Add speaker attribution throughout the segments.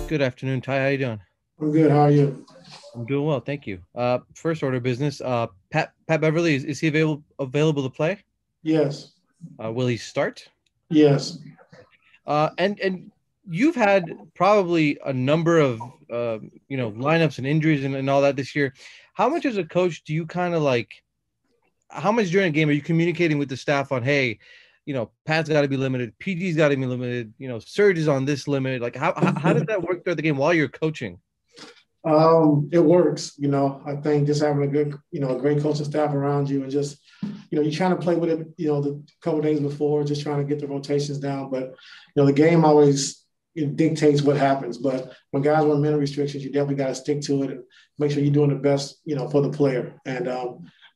Speaker 1: Good afternoon, Ty. How you doing?
Speaker 2: I'm good. How are you?
Speaker 1: I'm doing well, thank you. First order of business. Pat Beverly is he available to play?
Speaker 2: Yes.
Speaker 1: Will he start?
Speaker 2: Yes.
Speaker 1: And you've had probably a number of lineups and injuries and all that this year. How much as a coach do you kind of like? How much during a game are you communicating with the staff on, hey, Pat's got to be limited, PG's got to be limited, Serge is on this limit. Like how does that work throughout the game while you're coaching?
Speaker 2: It works. I think just having a good, a great coaching staff around you and just, you're trying to play with it, the couple of days before, just trying to get the rotations down. But, the game always dictates what happens. But when guys want minute restrictions, you definitely got to stick to it and make sure you're doing the best, for the player. And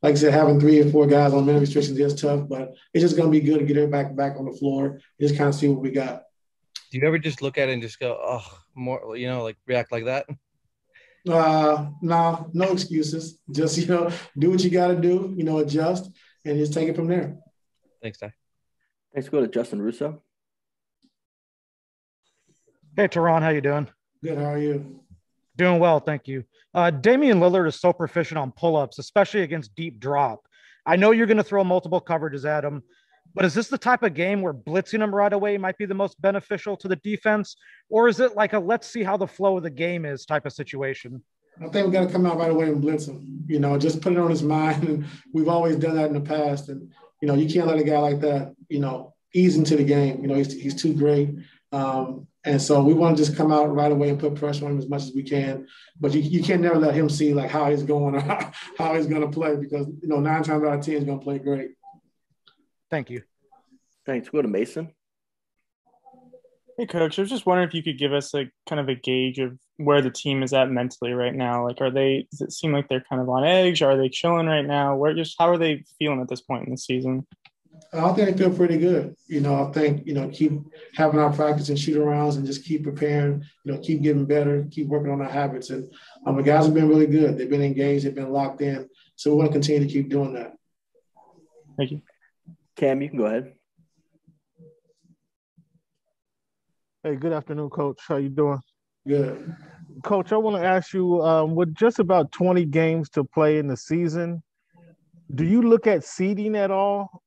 Speaker 2: like I said, having 3 or 4 guys on minute restrictions is tough, but it's just going to be good to get everybody back on the floor and just kind of see what we got.
Speaker 1: Do you ever just look at it and just go, oh, more, like react like that?
Speaker 2: No excuses. Just, do what you got to do, adjust and just take it from there.
Speaker 1: Thanks, Ty.
Speaker 3: Thanks. Go to Justin Russo.
Speaker 4: Hey, Teron, how you doing?
Speaker 2: Good. How are you?
Speaker 4: Doing well, thank you. Damian Lillard is so proficient on pull-ups, especially against deep drop. I know you're going to throw multiple coverages at him, but is this the type of game where blitzing him right away might be the most beneficial to the defense? Or is it like a let's see how the flow of the game is type of situation?
Speaker 2: I think we got to come out right away and blitz him, just put it on his mind. And we've always done that in the past. And, you can't let a guy like that, ease into the game. He's too great. And so we want to just come out right away and put pressure on him as much as we can. But you can't never let him see like how he's going or how he's going to play because, 9 times out of 10 he's going to play great.
Speaker 4: Thank you.
Speaker 3: Thanks. Go to Mason.
Speaker 5: Hey, Coach. I was just wondering if you could give us kind of a gauge of where the team is at mentally right now. Like, does it seem like they're kind of on edge? Are they chilling right now? How are they feeling at this point in the season?
Speaker 2: I think they feel pretty good. I think, keep having our practice and shoot arounds and just keep preparing, keep getting better, keep working on our habits. And the guys have been really good. They've been engaged. They've been locked in. So we want to continue to keep doing that.
Speaker 5: Thank you.
Speaker 3: Cam, you can go ahead.
Speaker 6: Hey, good afternoon, Coach. How you doing?
Speaker 2: Good.
Speaker 6: Coach, I want to ask you, with just about 20 games to play in the season, do you look at seeding at all?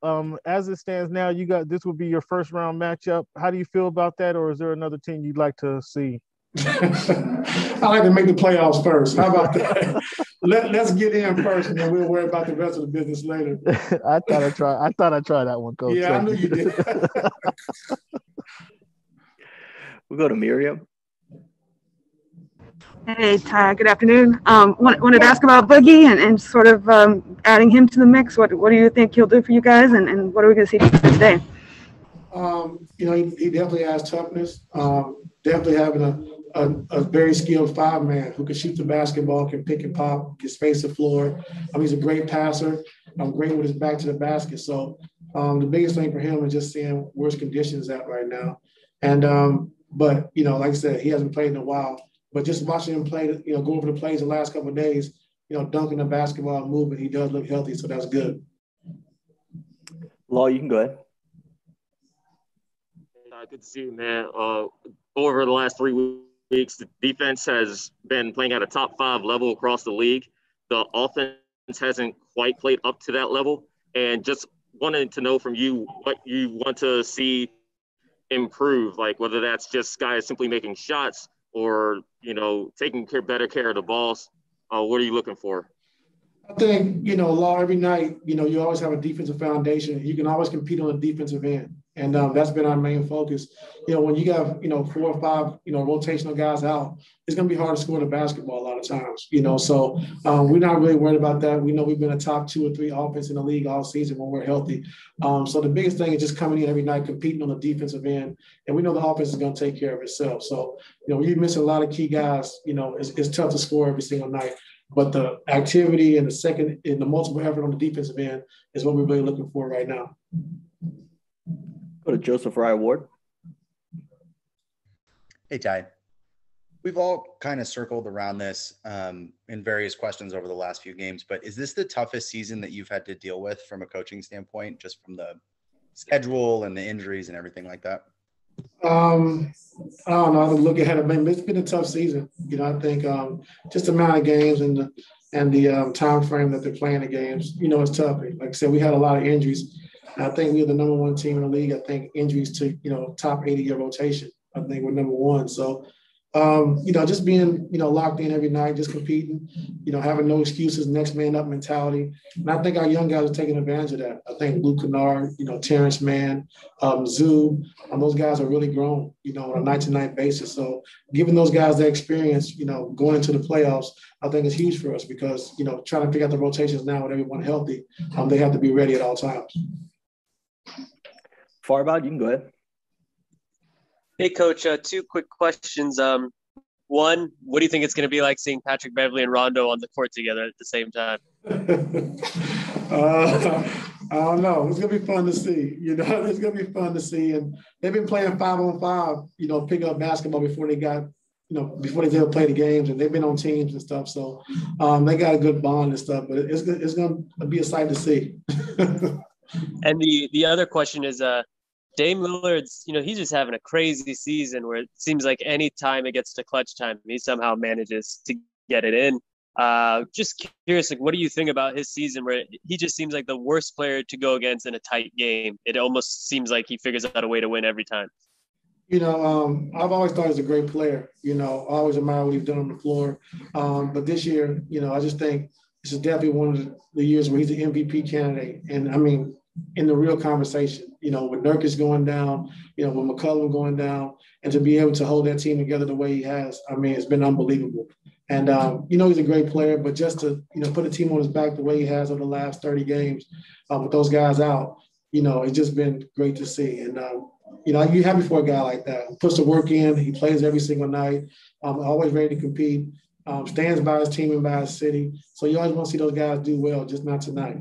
Speaker 6: As it stands now, this would be your first round matchup. How do you feel about that, or is there another team you'd like to see?
Speaker 2: I like to make the playoffs first. How about that? Let's get in first, and then we'll worry about the rest of the business later.
Speaker 6: I thought I'd try that one, Coach.
Speaker 2: Yeah, I knew you did.
Speaker 3: We'll go to Miriam.
Speaker 7: Hey, Ty, good afternoon. Wanted to ask about Boogie and sort of adding him to the mix. What do you think he'll do for you guys, and what are we going to see today?
Speaker 2: He definitely has toughness. Definitely having a very skilled 5-man who can shoot the basketball, can pick and pop, can space the floor. He's a great passer. Great with his back to the basket. So the biggest thing for him is just seeing where his conditions at right now. And but like I said, he hasn't played in a while. But just watching him play, go over the plays the last couple of days, dunking the basketball, moving, he does look healthy, so that's good.
Speaker 3: Law, you can go ahead.
Speaker 8: Good to see you, man. Over the last 3 weeks, the defense has been playing at a top 5 level across the league. The offense hasn't quite played up to that level. And just wanted to know from you what you want to see improve, like whether that's just guys simply making shots or, taking better care of the balls. What are you looking for?
Speaker 2: I think, Law, every night, you always have a defensive foundation. You can always compete on the defensive end. And that's been our main focus. When you have, 4 or 5, rotational guys out, it's going to be hard to score the basketball a lot of times, So we're not really worried about that. We know we've been a top 2 or 3 offense in the league all season when we're healthy. So the biggest thing is just coming in every night, competing on the defensive end. And we know the offense is going to take care of itself. So, when you miss a lot of key guys, it's tough to score every single night. But the activity and the multiple effort on the defensive end is what we're really looking for right now.
Speaker 3: Go to Joseph Rye Ward.
Speaker 9: Hey, Ty. We've all kind of circled around this in various questions over the last few games, but is this the toughest season that you've had to deal with from a coaching standpoint, just from the schedule and the injuries and everything like that?
Speaker 2: I don't know. I have to look ahead. I mean, it's been a tough season. I think just the amount of games and the time frame that they're playing the games, it's tough. Like I said, we had a lot of injuries. And I think we're the number one team in the league. I think injuries to, top 80-year rotation. I think we're number one. So, just being, locked in every night, just competing, having no excuses, next man up mentality. And I think our young guys are taking advantage of that. I think Luke Kennard, Terrence Mann, Zoo, those guys are really grown, on a night-to-night basis. So giving those guys that experience, going into the playoffs, I think is huge for us because, trying to figure out the rotations now with everyone healthy, they have to be ready at all times.
Speaker 3: Farbod, you can go ahead.
Speaker 10: Hey, Coach, two quick questions. One, what do you think it's going to be like seeing Patrick Beverley and Rondo on the court together at the same time?
Speaker 2: I don't know. It's going to be fun to see. It's going to be fun to see. And they've been playing 5-on-5, pick up basketball before they got, before they ever play the games. And they've been on teams and stuff. So they got a good bond and stuff. But it's going to be a sight to see.
Speaker 10: And the other question is, Dame Lillard's, he's just having a crazy season where it seems like any time it gets to clutch time, he somehow manages to get it in. Just curious, what do you think about his season where he just seems like the worst player to go against in a tight game? It almost seems like he figures out a way to win every time.
Speaker 2: I've always thought he's a great player. I always admire what he's done on the floor. But this year, I just think this is definitely one of the years where he's an MVP candidate. And I mean, in the real conversation, with Nurkic going down, with McCollum going down, and to be able to hold that team together the way he has, I mean, it's been unbelievable. And, he's a great player, but just to, put a team on his back the way he has over the last 30 games with those guys out, it's just been great to see. And, you're happy for a guy like that. He puts the work in. He plays every single night, always ready to compete, stands by his team and by his city. So you always want to see those guys do well, just not tonight.